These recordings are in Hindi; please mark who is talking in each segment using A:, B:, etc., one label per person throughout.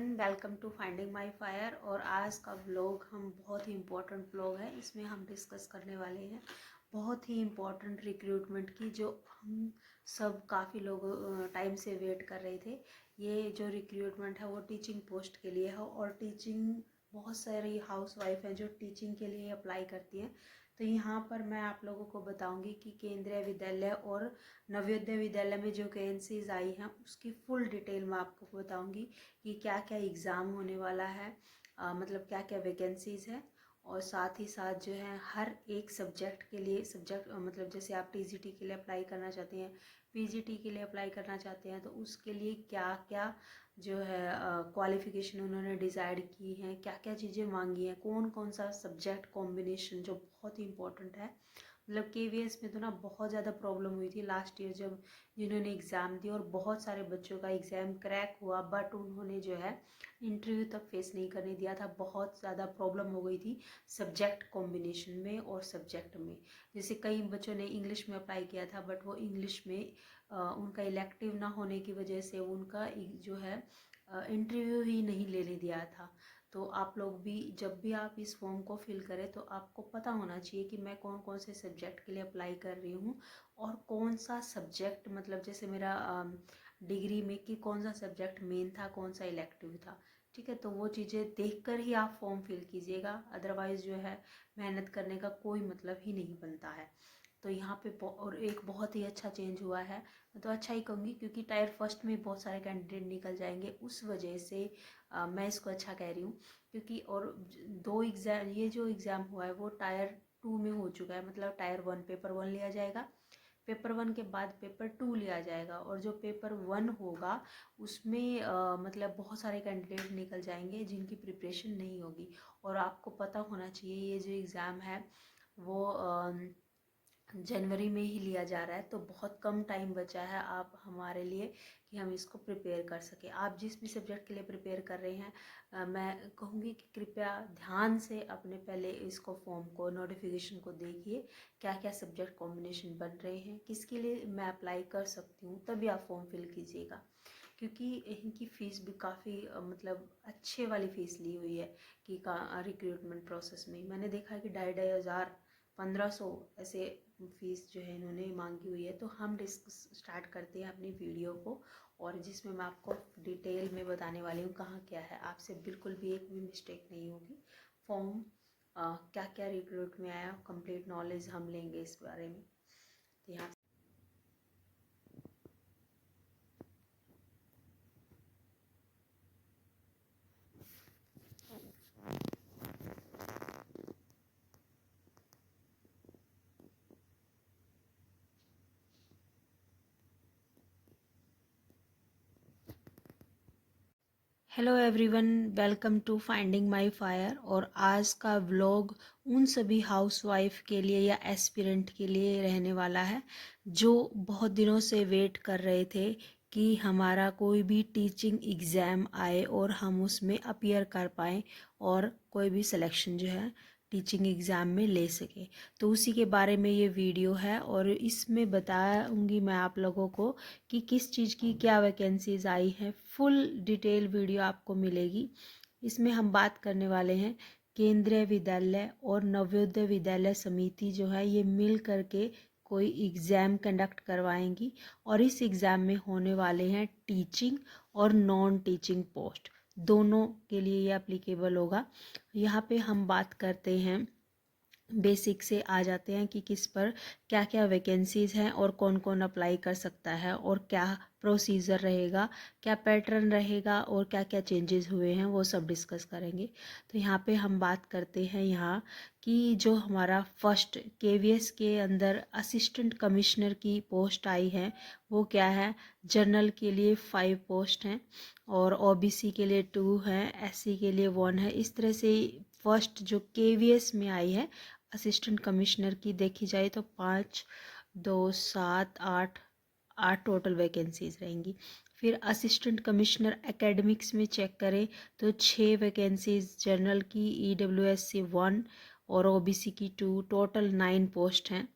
A: Welcome to finding my fire. और आज का व्लॉग हम बहुत ही इम्पोर्टेंट व्लॉग है। इसमें हम डिस्कस करने वाले हैं बहुत ही इम्पोर्टेंट रिक्रूटमेंट की, जो हम सब काफ़ी लोग टाइम से वेट कर रहे थे। ये जो रिक्रूटमेंट है वो टीचिंग पोस्ट के लिए है, और टीचिंग बहुत सारी हाउस वाइफ हैं जो टीचिंग के लिए अप्लाई करती हैं। तो यहाँ पर मैं आप लोगों को बताऊंगी कि केंद्रीय विद्यालय और नवोदय विद्यालय में जो वैकेंसीज आई हैं उसकी फुल डिटेल मैं आपको बताऊंगी कि क्या क्या एग्ज़ाम होने वाला है, मतलब क्या क्या वैकेंसीज़ है। और साथ ही साथ जो है हर एक सब्जेक्ट के लिए मतलब जैसे आप टीजीटी के लिए अप्लाई करना चाहते हैं, पीजीटी के लिए अप्लाई करना चाहते हैं, तो उसके लिए क्या क्या जो है क्वालिफ़िकेशन उन्होंने डिसाइड की हैं, क्या क्या चीज़ें मांगी हैं, कौन कौन सा सब्जेक्ट कॉम्बिनेशन जो बहुत ही इंपॉर्टेंट है। मतलब केवीएस में तो ना बहुत ज़्यादा प्रॉब्लम हुई थी लास्ट ईयर, जब जिन्होंने एग्ज़ाम दिया और बहुत सारे बच्चों का एग्ज़ाम क्रैक हुआ, बट उन्होंने जो है इंटरव्यू तक फेस नहीं करने दिया था। बहुत ज़्यादा प्रॉब्लम हो गई थी सब्जेक्ट कॉम्बिनेशन में और सब्जेक्ट में। जैसे कई बच्चों ने इंग्लिश में अप्लाई किया था, बट वो इंग्लिश में उनका इलेक्टिव ना होने की वजह से उनका जो है इंटरव्यू ही नहीं लेने दिया था। तो आप लोग भी जब भी आप इस फॉर्म को फिल करें तो आपको पता होना चाहिए कि मैं कौन कौन से सब्जेक्ट के लिए अप्लाई कर रही हूँ, और कौन सा सब्जेक्ट, मतलब जैसे मेरा डिग्री में कि कौन सा सब्जेक्ट मेन था, कौन सा इलेक्टिव था। ठीक है, तो वो चीज़ें देखकर ही आप फॉर्म फिल कीजिएगा, अदरवाइज़ जो है मेहनत करने का कोई मतलब ही नहीं बनता है। तो यहाँ पे और एक बहुत ही अच्छा चेंज हुआ है, मैं तो अच्छा ही कहूँगी, क्योंकि टायर फर्स्ट में बहुत सारे कैंडिडेट निकल जाएंगे, उस वजह से मैं इसको अच्छा कह रही हूँ। क्योंकि और दो एग्ज़ाम, ये जो एग्ज़ाम हुआ है वो टायर 2 में हो चुका है, मतलब टायर 1 पेपर 1 लिया जाएगा, पेपर 1 के बाद पेपर 2 लिया जाएगा, और जो पेपर 1 होगा उसमें मतलब बहुत सारे कैंडिडेट निकल जाएंगे जिनकी प्रिपरेशन नहीं होगी। और आपको पता होना चाहिए ये जो एग्ज़ाम है वो जनवरी में ही लिया जा रहा है, तो बहुत कम टाइम बचा है आप हमारे लिए कि हम इसको प्रिपेयर कर सकें। आप जिस भी सब्जेक्ट के लिए प्रिपेयर कर रहे हैं, मैं कहूँगी कि कृपया ध्यान से अपने पहले इसको फॉर्म को, नोटिफिकेशन को देखिए, क्या क्या सब्जेक्ट कॉम्बिनेशन बन रहे हैं, किसके लिए मैं अप्लाई कर सकती हूँ, तभी आप फॉर्म फिल कीजिएगा। क्योंकि इनकी फ़ीस भी काफ़ी मतलब अच्छे वाली फ़ीस ली हुई है कि रिक्रूटमेंट प्रोसेस में मैंने देखा है कि 2,500 1500 ऐसे फ़ीस जो है इन्होंने मांगी हुई है। तो हम स्टार्ट करते हैं अपनी वीडियो को, और जिसमें मैं आपको डिटेल में बताने वाली हूँ कहाँ क्या है, आपसे बिल्कुल भी एक भी मिस्टेक नहीं होगी। फॉर्म क्या क्या रिक्रूट में आया, कंप्लीट नॉलेज हम लेंगे इस बारे में। तो यहाँ hello everyone, welcome to finding my fire. और आज का व्लॉग उन सभी हाउसवाइफ के लिए या एस्पिरेंट के लिए रहने वाला है जो बहुत दिनों से वेट कर रहे थे कि हमारा कोई भी टीचिंग एग्ज़ाम आए और हम उसमें अपीयर कर पाएँ और कोई भी सिलेक्शन जो है टीचिंग एग्ज़ाम में ले सके। तो उसी के बारे में ये वीडियो है, और इसमें बताऊंगी मैं आप लोगों को कि किस चीज़ की क्या वैकेंसीज आई हैं। फुल डिटेल वीडियो आपको मिलेगी। इसमें हम बात करने वाले हैं केंद्रीय विद्यालय और नवोदय विद्यालय समिति जो है ये मिल करके कोई एग्ज़ाम कंडक्ट करवाएंगी, और इस एग्ज़ाम में होने वाले हैं टीचिंग और नॉन टीचिंग पोस्ट, दोनों के लिए ये एप्लीकेबल होगा। यहाँ पे हम बात करते हैं, बेसिक से आ जाते हैं कि किस पर क्या क्या वैकेंसीज़ हैं और कौन कौन अप्लाई कर सकता है, और क्या प्रोसीजर रहेगा, क्या पैटर्न रहेगा, और क्या क्या चेंजेस हुए हैं, वो सब डिस्कस करेंगे। तो यहाँ पे हम बात करते हैं यहाँ कि जो हमारा फर्स्ट केवीएस के अंदर असिस्टेंट कमिश्नर की पोस्ट आई है वो क्या है। जनरल के लिए 5 पोस्ट हैं, और ओबीसी के लिए 2 हैं, एससी के लिए 1 है। इस तरह से फर्स्ट जो केवीएस में आई है असिस्टेंट कमिश्नर की देखी जाए तो 5, 2, 7, 8 टोटल वैकेंसीज रहेंगी। फिर असिस्टेंट कमिश्नर एकेडमिक्स में चेक करें तो 6 वैकेंसीज जनरल की, ईडब्ल्यूएस से 1 और ओबीसी की 2, टोटल 9 पोस्ट हैं।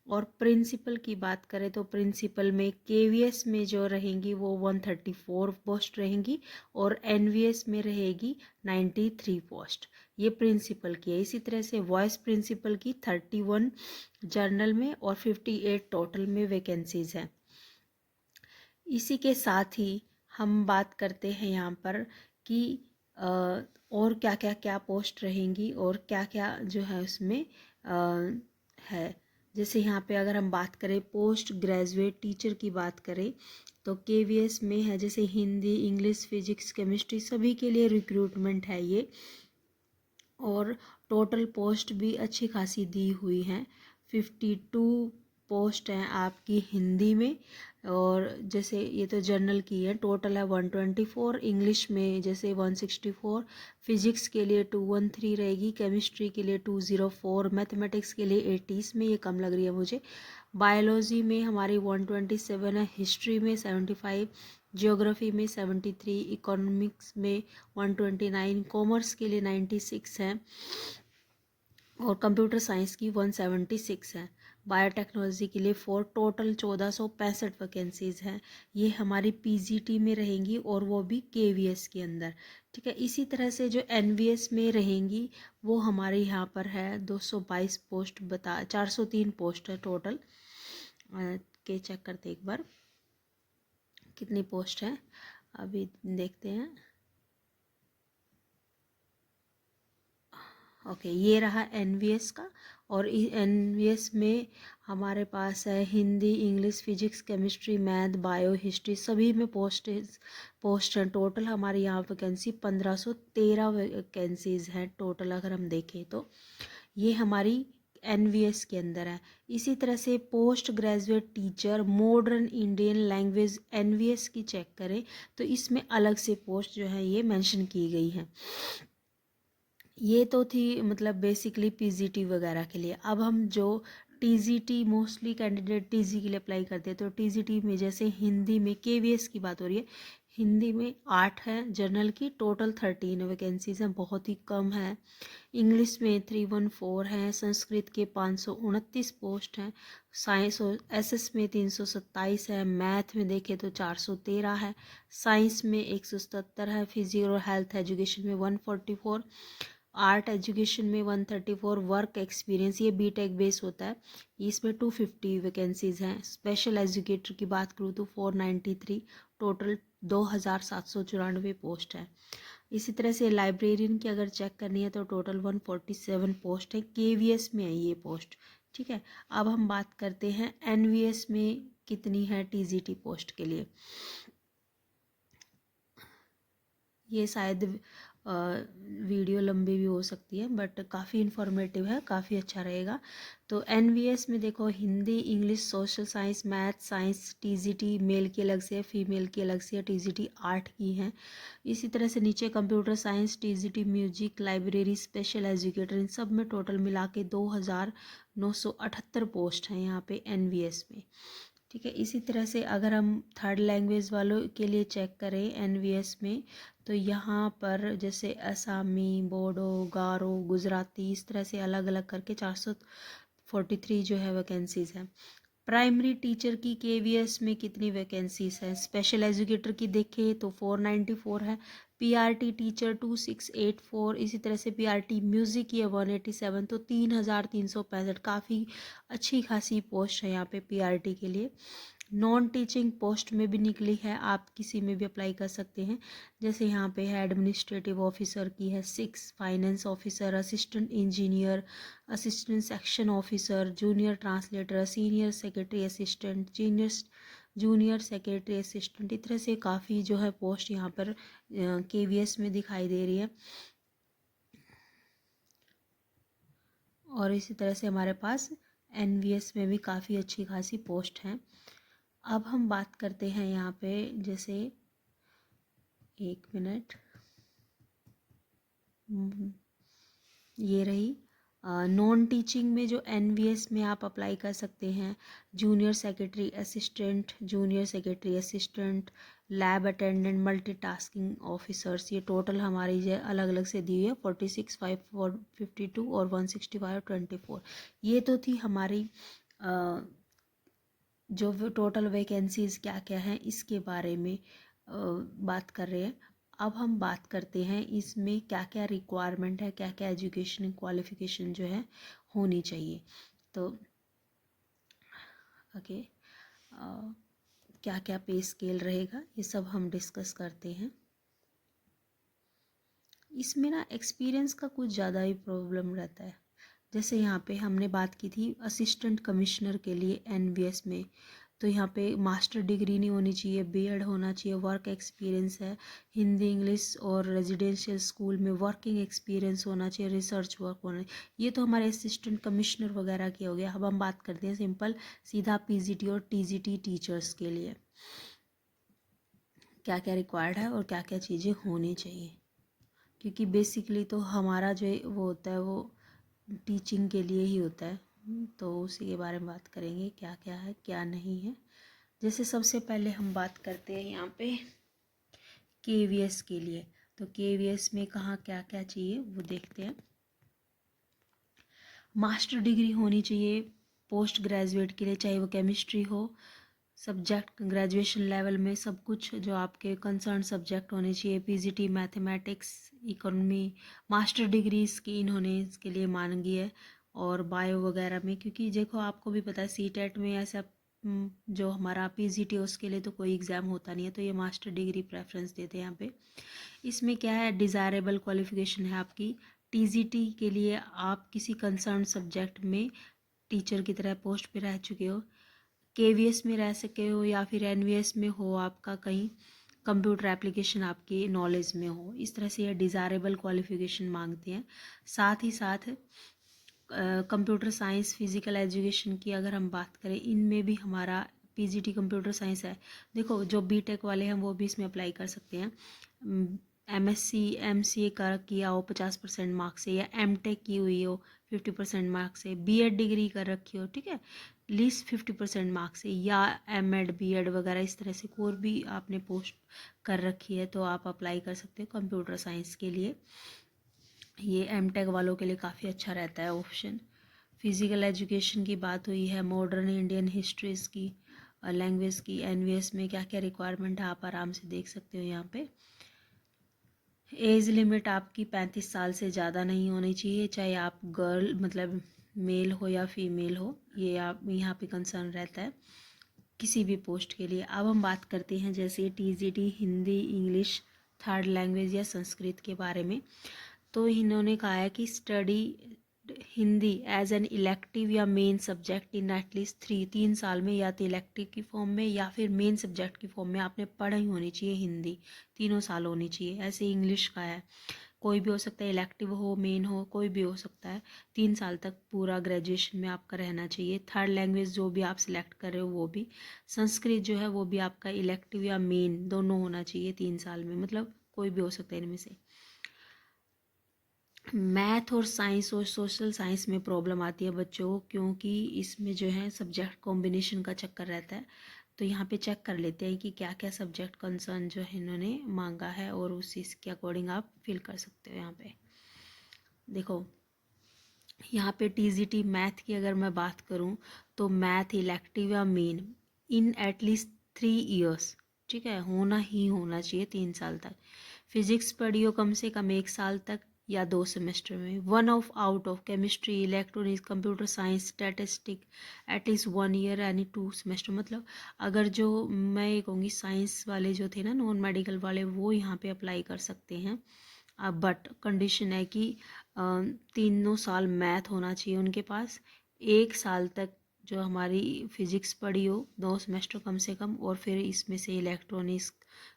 A: और प्रिंसिपल की बात करें तो प्रिंसिपल में केवीएस में जो रहेंगी वो 134 पोस्ट रहेंगी और एनवीएस में रहेगी 93 पोस्ट। ये प्रिंसिपल की है। इसी तरह से वाइस प्रिंसिपल की 31 जर्नल में और 58 टोटल में वैकेंसीज हैं। इसी के साथ ही हम बात करते हैं यहाँ पर कि और क्या पोस्ट रहेंगी और क्या क्या जो है उसमें है। जैसे यहाँ पे अगर हम बात करें पोस्ट ग्रेजुएट टीचर की बात करें तो केवीएस में है, जैसे हिंदी, इंग्लिश, फिजिक्स, केमिस्ट्री सभी के लिए रिक्रूटमेंट है ये। और टोटल पोस्ट भी अच्छी खासी दी हुई हैं। 52 पोस्ट हैं आपकी हिंदी में, और जैसे ये तो जनरल की है, टोटल है 124। इंग्लिश में जैसे 164, फिजिक्स के लिए 213 रहेगी, केमिस्ट्री के लिए 204, मैथमेटिक्स के लिए 80, इसमें ये कम लग रही है मुझे। बायोलॉजी में हमारी 127 है, हिस्ट्री में 75, ज्योग्राफी में 73, इकोनॉमिक्स में 129, कॉमर्स के लिए 96 है और कंप्यूटर साइंस की 176 है। बायोटेक्नोलॉजी के लिए 4, टोटल 1465 वैकेंसीज हैं। ये हमारी पीजीटी में रहेंगी और वो भी केवीएस के अंदर। ठीक है, इसी तरह से जो एनवीएस में रहेंगी वो हमारे यहाँ पर है 222 पोस्ट 403 पोस्ट है टोटल। के चेक करते एक बार कितनी पोस्ट है, अभी देखते हैं। ओके, ये रहा एनवीएस का। और एनवीएस में हमारे पास है Hindi, English, physics, chemistry, math, bio, history सभी में पोस्ट हैं। टोटल हमारे यहाँ वैकेंसी 1513 वैकेंसीज हैं टोटल अगर हम देखें तो। ये हमारी एनवीएस के अंदर है। इसी तरह से post graduate teacher modern Indian language NVS की चेक करें तो इसमें अलग से पोस्ट जो है ये मेंशन की गई हैं। ये तो थी मतलब बेसिकली पीजीटी वगैरह के लिए। अब हम जो टीजीटी, मोस्टली कैंडिडेट टीजी के लिए अप्लाई करते हैं, तो टीजीटी में जैसे हिंदी में केवीएस की बात हो रही है, हिंदी में 8 है, जर्नल की टोटल 13 वैकेंसीज हैं, बहुत ही कम है। इंग्लिश में 314 हैं, संस्कृत के 529 पोस्ट हैं, साइंस और एसएस में 327 है, मैथ में देखें तो 413 है, साइंस में 177 है, फिजिकल और हेल्थ एजुकेशन में 144, आर्ट एजुकेशन में 134, वर्क एक्सपीरियंस ये बीटेक बेस होता है, इसमें 250 वैकेंसीज हैं। स्पेशल एजुकेटर की बात करूँ तो 493, टोटल 2794 पोस्ट है। इसी तरह से लाइब्रेरियन की अगर चेक करनी है तो टोटल 147 पोस्ट है, केवीएस में है ये पोस्ट। ठीक है, अब हम बात करते हैं एनवीएस में कितनी है टीजीटी पोस्ट के लिए। ये शायद वीडियो लंबी भी हो सकती है बट काफ़ी इन्फॉर्मेटिव है, काफ़ी अच्छा रहेगा। तो एनवीएस में देखो Hindi, English, social science, math, science TGT male की अलग से है, फीमेल की अलग से है, टीजीटी 8 की है। इसी तरह से नीचे computer science, TGT, music, library, special educator, इन सब में टोटल मिला के 2978 पोस्ट हैं यहाँ पे एनवीएस में। ठीक है, इसी तरह से अगर हम थर्ड लैंग्वेज वालों के लिए चेक करें एनवीएस में तो यहाँ पर जैसे असमी, बोडो, गारो, गुजराती इस तरह से अलग अलग करके 443 जो है वैकेंसीज हैं। प्राइमरी टीचर की केवीएस में कितनी वैकेंसीज हैं, स्पेशल एजुकेटर की देखें तो 494 है, पीआरटी टीचर 2684, इसी तरह से पीआरटी म्यूज़िक की है 187, तो 3365, काफ़ी अच्छी खासी पोस्ट है यहाँ पे पीआरटी के लिए। नॉन टीचिंग पोस्ट में भी निकली है, आप किसी में भी अप्लाई कर सकते हैं। जैसे यहाँ पे है एडमिनिस्ट्रेटिव ऑफिसर की है 6, finance officer, assistant engineer, assistant section officer, junior translator, senior secretary assistant, junior secretary assistant, इस तरह से काफ़ी जो है पोस्ट यहाँ पर केवीएस में दिखाई दे रही है। और इसी तरह से हमारे पास एनवीएस में भी काफ़ी अच्छी खासी पोस्ट हैं। अब हम बात करते हैं यहाँ पे जैसे एक मिनट, ये रही नॉन टीचिंग में जो एनवीएस में आप अप्लाई कर सकते हैं, junior secretary assistant, junior secretary assistant, lab attendant, multitasking officers, ये टोटल हमारी जो अलग अलग से दी हुई है 46, 5, 52 और 165, 24। ये तो थी हमारी जो टोटल वैकेंसीज़ क्या क्या हैं इसके बारे में बात कर रहे हैं। अब हम बात करते हैं इसमें क्या क्या रिक्वायरमेंट है, क्या क्या एजुकेशन क्वालिफ़िकेशन जो है होनी चाहिए। तो ओके, क्या क्या पे स्केल रहेगा ये सब हम डिस्कस करते हैं। इसमें ना एक्सपीरियंस का कुछ ज़्यादा ही प्रॉब्लम रहता है। जैसे यहाँ पे हमने बात की थी असिस्टेंट कमिश्नर के लिए एनवीएस में, तो यहाँ पे मास्टर डिग्री नहीं होनी चाहिए, बीएड होना चाहिए, वर्क एक्सपीरियंस है, हिंदी इंग्लिश और रेजिडेंशियल स्कूल में वर्किंग एक्सपीरियंस होना चाहिए, रिसर्च वर्क होना चाहिए। ये तो हमारे असिस्टेंट कमिश्नर वगैरह की हो गया। अब हम बात करते हैं सिंपल सीधा पीजीटी और टीजीटी टीचर्स के लिए क्या क्या रिक्वायर्ड है और क्या क्या चीज़ें होनी चाहिए, क्योंकि बेसिकली तो हमारा जो वो होता है वो टीचिंग के लिए ही होता है। तो उसी के बारे में बात करेंगे क्या क्या है क्या नहीं है। जैसे सबसे पहले हम बात करते हैं यहाँ पे केवीएस के लिए। तो केवीएस में कहाँ क्या क्या चाहिए वो देखते हैं। मास्टर डिग्री होनी चाहिए पोस्ट ग्रेजुएट के लिए, चाहे वो केमिस्ट्री हो, सब्जेक्ट ग्रेजुएशन लेवल में सब कुछ जो आपके कंसर्न सब्जेक्ट होने चाहिए, PGT mathematics economy, master degree इसकी इन्होंने इसके लिए मांगी है, और बायो वगैरह में, क्योंकि देखो आपको भी पता है सीटेट में ऐसा जो हमारा पीजीटी उसके लिए तो कोई एग्ज़ाम होता नहीं है, तो ये मास्टर डिग्री प्रेफरेंस देते हैं यहाँ पे। इसमें क्या है डिज़ायरेबल क्वालिफिकेशन है आपकी, टीजीटी के लिए आप किसी कंसर्न सब्जेक्ट में टीचर की तरह पोस्ट पे रह चुके हो, केवीएस में रह सके हो, या फिर एनवीएस में हो आपका कहीं कंप्यूटर एप्लीकेशन आपकी नॉलेज में हो। इस तरह से ये डिज़ायरेबल क्वालिफिकेशन मांगते हैं। साथ ही साथ कंप्यूटर साइंस फिज़िकल एजुकेशन की अगर हम बात करें, इनमें भी हमारा पीजीटी कंप्यूटर साइंस है। देखो जो बीटेक वाले हैं वो भी इसमें अप्लाई कर सकते हैं। एमएससी एमसीए का किया हो 50% मार्क्स से, या एमटेक की हुई हो 50% मार्क्स से, बीएड डिग्री कर रखी हो, ठीक है, लीस्ट 50% मार्क्स से, या एमएड बीएड वगैरह इस तरह से कोई भी आपने पोस्ट कर रखी है तो आप अप्लाई कर सकते हो कंप्यूटर साइंस के लिए। ये एमटेक वालों के लिए काफ़ी अच्छा रहता है ऑप्शन। फिज़िकल एजुकेशन की बात हुई है, मॉडर्न इंडियन हिस्ट्रीज़ की, लैंग्वेज की, एनवीएस में क्या क्या रिक्वायरमेंट है आप आराम से देख सकते हो यहाँ पे। एज लिमिट आपकी 35 साल से ज़्यादा नहीं होनी चाहिए, चाहे आप गर्ल मतलब मेल हो या फीमेल हो, ये आप यहाँ पे कंसर्न रहता है किसी भी पोस्ट के लिए। अब हम बात करते हैं जैसे TGT Hindi English third language या संस्कृत के बारे में। तो इन्होंने कहा है कि study Hindi as an elective या मेन सब्जेक्ट इन एटलीस्ट 3 साल में, या तो इलेक्टिव की फॉर्म में या फिर मेन सब्जेक्ट की फॉर्म में आपने पढ़ी होनी चाहिए हिंदी, 3 साल होनी चाहिए। ऐसे इंग्लिश का है, कोई भी हो सकता है, इलेक्टिव हो मेन हो कोई भी हो सकता है, 3 साल तक पूरा ग्रेजुएशन में आपका रहना चाहिए। थर्ड लैंग्वेज जो भी आप सिलेक्ट कर रहे हो वो भी, संस्कृत जो है वो भी आपका इलेक्टिव या मेन दोनों होना चाहिए 3 साल में, मतलब कोई भी हो सकता है इनमें से। मैथ और साइंस और सोशल साइंस में प्रॉब्लम आती है बच्चों को, क्योंकि इसमें जो है सब्जेक्ट कॉम्बिनेशन का चक्कर रहता है। तो यहाँ पे चेक कर लेते हैं कि क्या क्या सब्जेक्ट कंसर्न जो है इन्होंने मांगा है, और उस चीज़ के अकॉर्डिंग आप फिल कर सकते हो। यहाँ पे देखो, यहाँ पे टीजीटी मैथ की अगर मैं बात करूँ तो मैथ इलेक्टिव या मेन इन एटलीस्ट 3 इयर्स, ठीक है, होना ही होना चाहिए 3 साल तक। फिजिक्स पढ़ी हो कम से कम 1 साल तक या 2 सेमेस्टर में। One of out of chemistry electronics computer science statistic at least 1 year यानी 2 सेमेस्टर। मतलब अगर जो मैं ये कहूँगी साइंस वाले जो थे ना नॉन मेडिकल वाले, वो यहाँ पे अप्लाई कर सकते हैं। बट कंडीशन है कि 3 साल मैथ होना चाहिए उनके पास, 1 साल तक जो हमारी फिजिक्स पढ़ी हो 2 सेमेस्टर कम से कम, और फिर इसमें से इलेक्ट्रॉनिक्स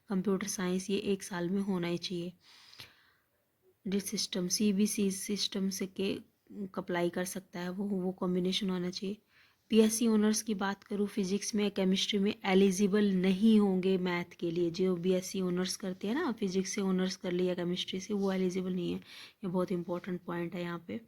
A: कंप्यूटर साइंस ये 1 साल में होना ही चाहिए। जिस सिस्टम सीबीसी सिस्टम से के अप्लाई कर सकता है वो कॉम्बिनेशन होना चाहिए। बीएससी ऑनर्स की बात करूँ फिजिक्स में केमिस्ट्री में एलिजिबल नहीं होंगे मैथ के लिए, जो बीएससी ऑनर्स करते हैं ना, फिजिक्स से ऑनर्स कर लिया केमिस्ट्री से, वो एलिजिबल नहीं है। ये बहुत इंपॉर्टेंट पॉइंट है यहाँ पे।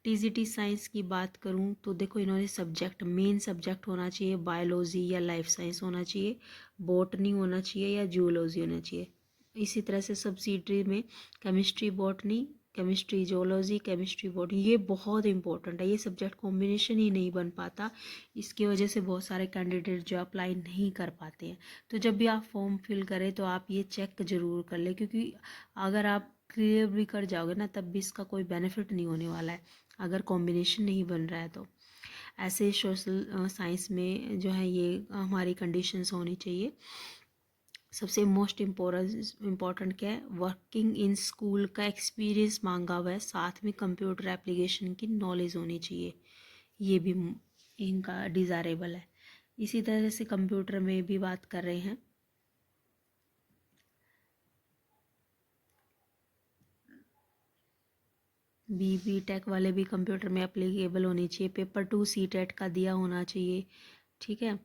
A: टीजीटी साइंस की बात करूँ तो देखो इन्होंने सब्जेक्ट मेन सब्जेक्ट होना चाहिए बायोलॉजी या लाइफ साइंस होना चाहिए, बॉटनी होना चाहिए या जूलॉजी होना चाहिए। इसी तरह से सब्सिडरी में chemistry botany chemistry zoology, chemistry body, ये बहुत इंपॉर्टेंट है। ये सब्जेक्ट कॉम्बिनेशन ही नहीं बन पाता, इसकी वजह से बहुत सारे कैंडिडेट जो अप्लाई नहीं कर पाते हैं। तो जब भी आप फॉर्म फिल करें तो आप ये चेक ज़रूर कर लें, क्योंकि अगर आप क्लियर भी कर जाओगे ना तब भी इसका कोई बेनिफिट नहीं होने वाला है अगर कॉम्बिनेशन नहीं बन रहा है। तो ऐसे सोशल साइंस में जो है ये हमारी कंडीशंस होनी चाहिए। सबसे मोस्ट इम्पोर्टेंट क्या है, वर्किंग इन स्कूल का एक्सपीरियंस मांगा हुआ है, साथ में कंप्यूटर एप्लीकेशन की नॉलेज होनी चाहिए, ये भी इनका डिज़ायरेबल है। इसी तरह से कंप्यूटर में भी बात कर रहे हैं, बी टेक वाले भी कंप्यूटर में एप्लीकेबल होनी चाहिए, पेपर 2 CTET का दिया होना चाहिए, ठीक है।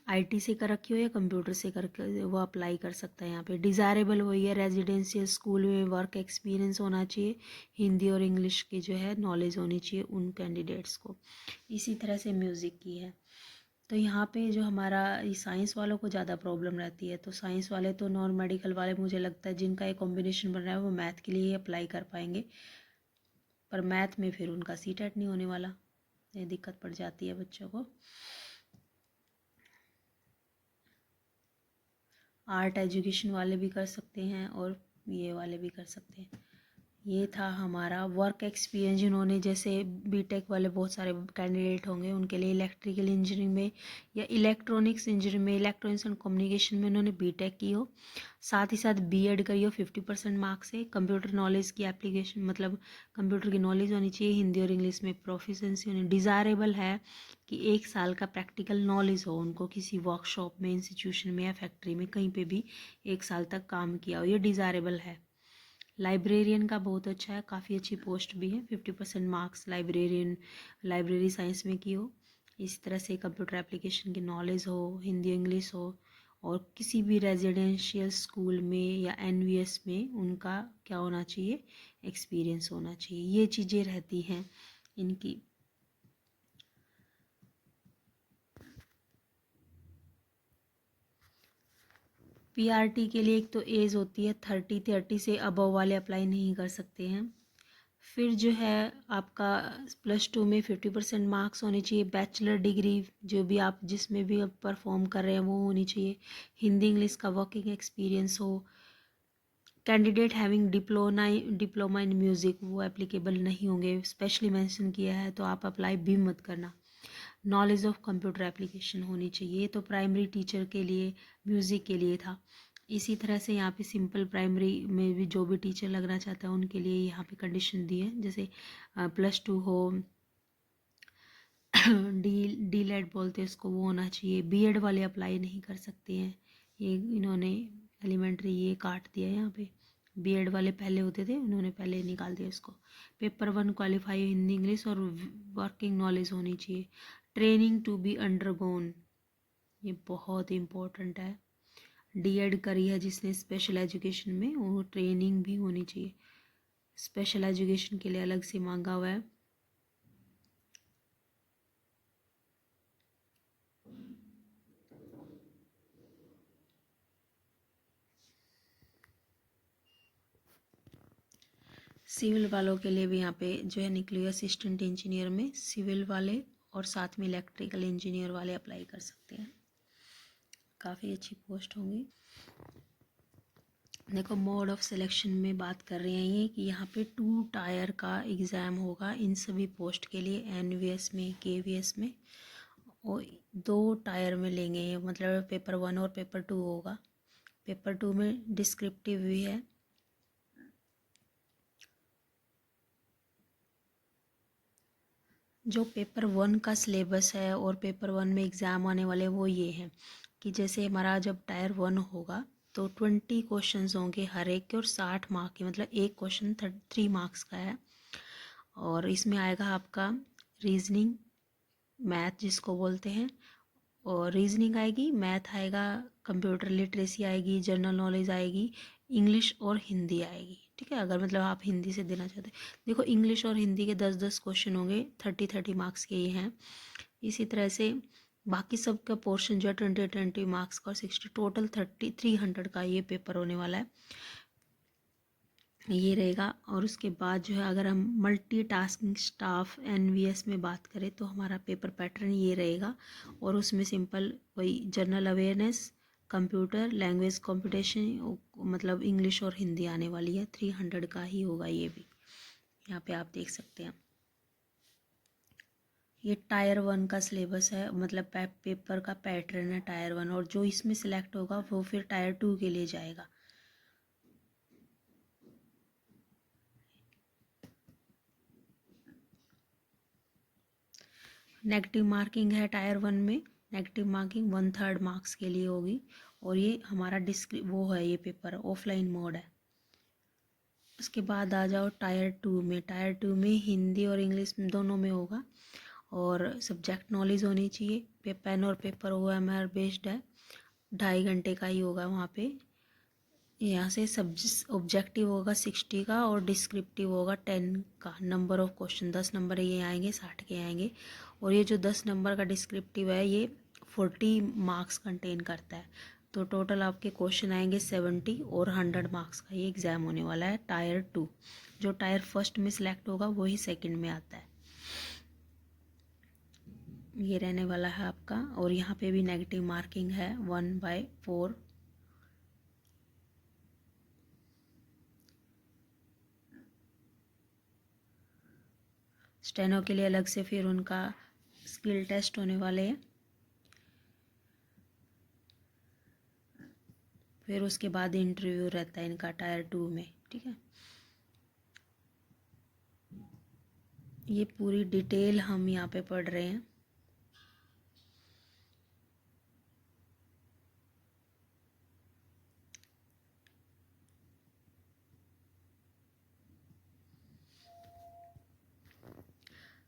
A: आईटी से कर रखी हो या कंप्यूटर से कर वो अप्लाई कर सकता है। यहाँ पे डिज़ायरेबल वही है, रेजिडेंशियल स्कूल में वर्क एक्सपीरियंस होना चाहिए, हिंदी और इंग्लिश की जो है नॉलेज होनी चाहिए उन कैंडिडेट्स को। इसी तरह से म्यूज़िक की है, तो यहाँ पे जो हमारा साइंस वालों को ज़्यादा प्रॉब्लम रहती है। तो साइंस वाले तो नॉन मेडिकल वाले मुझे लगता है जिनका एक कॉम्बिनेशन बन रहा है वो मैथ के लिए ही अप्लाई कर पाएंगे, पर मैथ में फिर उनका CTET नहीं होने वाला, ये दिक्कत पड़ जाती है बच्चों को। आर्ट एजुकेशन वाले भी कर सकते हैं और ये वाले भी कर सकते हैं। ये था हमारा वर्क एक्सपीरियंस, जिन्होंने जैसे बीटेक वाले बहुत सारे कैंडिडेट होंगे उनके लिए इलेक्ट्रिकल इंजीनियरिंग में या इलेक्ट्रॉनिक्स इंजीनियरिंग में, इलेक्ट्रॉनिक्स एंड कम्युनिकेशन में उन्होंने बीटेक की हो, साथ ही साथ बीएड करी हो 50% मार्क्स से, कंप्यूटर नॉलेज की एप्लीकेशन मतलब कंप्यूटर की नॉलेज होनी चाहिए, हिंदी और इंग्लिश में प्रोफिशेंसी होनी, डिज़ायरेबल है कि 1 साल का प्रैक्टिकल नॉलेज हो उनको, किसी वर्कशॉप में, इंस्टीट्यूशन में या फैक्ट्री में कहीं पे भी 1 साल तक काम किया हो, ये डिज़ायरेबल है। लाइब्रेरियन का बहुत अच्छा है, काफ़ी अच्छी पोस्ट भी है, 50% मार्क्स लाइब्रेरियन, लाइब्रेरी साइंस में की हो। इसी तरह से कंप्यूटर एप्लीकेशन की नॉलेज हो, हिंदी इंग्लिश हो, और किसी भी रेजिडेंशियल स्कूल में या एनवीएस में उनका क्या होना चाहिए, एक्सपीरियंस होना चाहिए। ये चीज़ें रहती हैं इनकी। पीआरटी के लिए एक तो एज होती है 30 से अबव वाले अप्लाई नहीं कर सकते हैं। फिर जो है आपका +2 में 50% मार्क्स होने चाहिए, बैचलर डिग्री जो भी आप जिसमें भी आप परफॉर्म कर रहे हैं वो होनी चाहिए, हिंदी इंग्लिश का वर्किंग एक्सपीरियंस हो, candidate having diploma in music वो एप्लीकेबल नहीं होंगे, स्पेशली मेंशन किया है तो आप अप्लाई भी मत करना। नॉलेज ऑफ कंप्यूटर एप्लीकेशन होनी चाहिए, ये तो प्राइमरी टीचर के लिए म्यूज़िक के लिए था। इसी तरह से यहाँ पे सिंपल प्राइमरी में भी जो भी टीचर लगना चाहता है उनके लिए यहाँ पे कंडीशन दी है, जैसे +2 हो, डी लेड बोलते हैं उसको, वो होना चाहिए। बीएड वाले अप्लाई नहीं कर सकते हैं, ये इन्होंने एलिमेंट्री ये काट दिया है यहाँ पे, बीएड वाले पहले होते थे उन्होंने पहले निकाल दिया इसको। पेपर 1 क्वालिफाई हिंदी इंग्लिश और वर्किंग नॉलेज होनी चाहिए। ट्रेनिंग टू बी अंडरगोन, ये बहुत इम्पोर्टेंट है। डीएड करी है जिसने स्पेशल एजुकेशन में, वो ट्रेनिंग भी होनी चाहिए, स्पेशल एजुकेशन के लिए अलग से मांगा हुआ है। सिविल वालों के लिए भी यहाँ पे जो है निकली हुई असिस्टेंट इंजीनियर में सिविल वाले और साथ में इलेक्ट्रिकल इंजीनियर वाले अप्लाई कर सकते हैं, काफ़ी अच्छी पोस्ट होंगी। देखो मोड ऑफ सिलेक्शन में बात कर रहे हैं ये कि यहाँ पे 2 टायर का एग्ज़ाम होगा इन सभी पोस्ट के लिए, एनवीएस में, केवीएस में, और 2 टायर में लेंगे ये, मतलब पेपर 1 और पेपर 2 होगा। पेपर 2 में डिस्क्रिप्टिव भी है, जो पेपर 1 का सिलेबस है और पेपर 1 में एग्ज़ाम आने वाले वो ये हैं कि जैसे हमारा जब टायर 1 होगा तो 20 क्वेश्चंस होंगे हर एक के, और 60 मार्क के, मतलब एक क्वेश्चन 3 मार्क्स का है। और इसमें आएगा आपका रीजनिंग, मैथ जिसको बोलते हैं, और रीजनिंग आएगी, मैथ आएगा, कंप्यूटर लिटरेसी आएगी, जनरल नॉलेज आएगी, इंग्लिश और हिंदी आएगी, ठीक है। अगर मतलब आप हिंदी से देना चाहते हैं, देखो इंग्लिश और हिंदी के 10-10 क्वेश्चन होंगे, 30-30 मार्क्स के ये हैं। इसी तरह से बाकी सब का पोर्शन जो है 20-20 मार्क्स का और 60, टोटल 300 का ये पेपर होने वाला है। ये रहेगा। और उसके बाद जो है अगर हम मल्टीटास्किंग स्टाफ एनवीएस में बात करें तो हमारा पेपर पैटर्न ये रहेगा। और उसमें सिंपल वही general awareness, computer language competition, मतलब इंग्लिश और हिंदी आने वाली है। 300 का ही होगा ये भी, यहाँ पे आप देख सकते हैं। ये टायर 1 का सिलेबस है, मतलब पेपर का पैटर्न है टायर 1, और जो इसमें सिलेक्ट होगा वो फिर टायर 2 के लिए जाएगा। नेगेटिव मार्किंग है टायर 1 में, नेगेटिव मार्किंग 1/3 मार्क्स के लिए होगी। और ये हमारा वो है, ये पेपर ऑफलाइन मोड है। उसके बाद आ जाओ टायर 2 में। टायर 2 में हिंदी और इंग्लिश दोनों में होगा, और सब्जेक्ट नॉलेज होनी चाहिए। पेन और पेपर OMR बेस्ड है, 2.5 घंटे का ही होगा वहाँ पे। यहाँ से ऑब्जेक्टिव होगा 60 का, और डिस्क्रिप्टिव होगा 10 का। नंबर ऑफ क्वेश्चन 10 नंबर ये आएंगे, 60 के आएंगे। और ये जो 10 नंबर का डिस्क्रिप्टिव है ये 40 मार्क्स कंटेन करता है। तो टोटल आपके क्वेश्चन आएंगे 70 और 100 मार्क्स का ये एग्ज़ाम होने वाला है टायर 2। जो टायर फर्स्ट में सिलेक्ट होगा वही सेकंड में आता है। ये रहने वाला है आपका। और यहाँ पे भी नेगेटिव मार्किंग है 1/4। स्टेनो के लिए अलग से फिर उनका स्किल टेस्ट होने वाले हैं। फिर उसके बाद इंटरव्यू रहता है इनका टायर 2 में, ठीक है। ये पूरी डिटेल हम यहाँ पे पढ़ रहे हैं।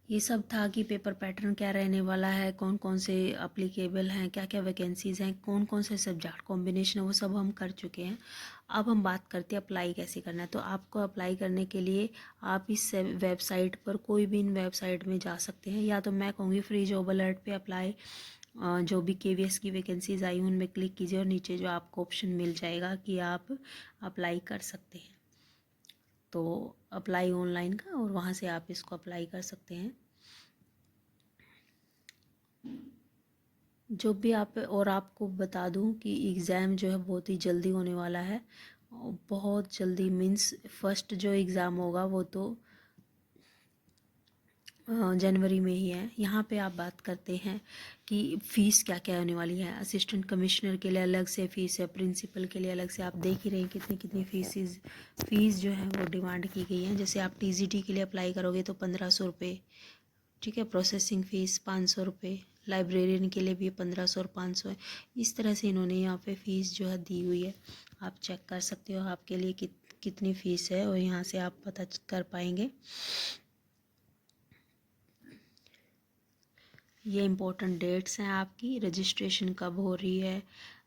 A: ये सब था कि पेपर पैटर्न क्या रहने वाला है, कौन कौन से अप्लीकेबल हैं, क्या क्या वैकेंसीज़ हैं, कौन कौन से सब्जेक्ट कॉम्बिनेशन है, वो सब हम कर चुके हैं। अब हम बात करते हैं अप्लाई कैसे करना है। तो आपको अप्लाई करने के लिए आप इस वेबसाइट पर, कोई भी इन वेबसाइट में जा सकते हैं, या तो मैं कहूँगी फ्री जॉब अलर्ट पे अप्लाई, जो भी KVS की वैकेंसीज़ आई उनमें क्लिक कीजिए, और नीचे जो आपको ऑप्शन मिल जाएगा कि आप अप्लाई कर सकते हैं, तो अप्लाई ऑनलाइन का, और वहाँ से आप इसको अप्लाई कर सकते हैं। जो भी आप, और आपको बता दूं कि एग्ज़ाम जो है बहुत ही जल्दी होने वाला है, बहुत जल्दी। मीन्स फर्स्ट जो एग्ज़ाम होगा वो तो जनवरी में ही है। यहाँ पे आप बात करते हैं कि फ़ीस क्या क्या होने वाली है। असिस्टेंट कमिश्नर के लिए अलग से फ़ीस है, प्रिंसिपल के लिए अलग से। आप देख ही रहे हैं कितनी कितनी फ़ीस जो है वो डिमांड की गई है। जैसे आप TGT के लिए अप्लाई करोगे तो 1500 रुपये, ठीक है। प्रोसेसिंग फ़ीस 500 रुपये, लाइब्रेरियन के लिए भी 1500 और 500 है। इस तरह से इन्होंने यहाँ पे फ़ीस जो है दी हुई है। आप चेक कर सकते हो आपके लिए कितनी फ़ीस है, और यहाँ से आप पता कर पाएंगे। ये इम्पोर्टेंट डेट्स हैं आपकी, रजिस्ट्रेशन कब हो रही है,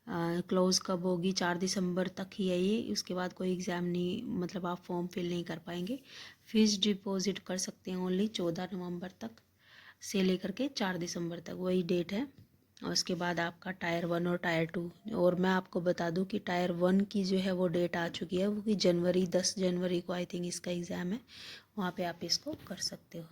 A: क्लोज़ कब होगी। 4 दिसंबर तक ही है ये, उसके बाद कोई एग्ज़ाम नहीं, मतलब आप फॉर्म फिल नहीं कर पाएंगे। फ़ीस डिपॉजिट कर सकते हैं ओनली 14 नवंबर तक से लेकर के 4 दिसंबर तक, वही डेट है। और उसके बाद आपका टायर 1 और टायर 2। और मैं आपको बता दूं कि टायर 1 की जो है वो डेट आ चुकी है, वो कि जनवरी 10 जनवरी को आई थिंक इसका एग्ज़ाम है। वहाँ पे आप इसको कर सकते हो।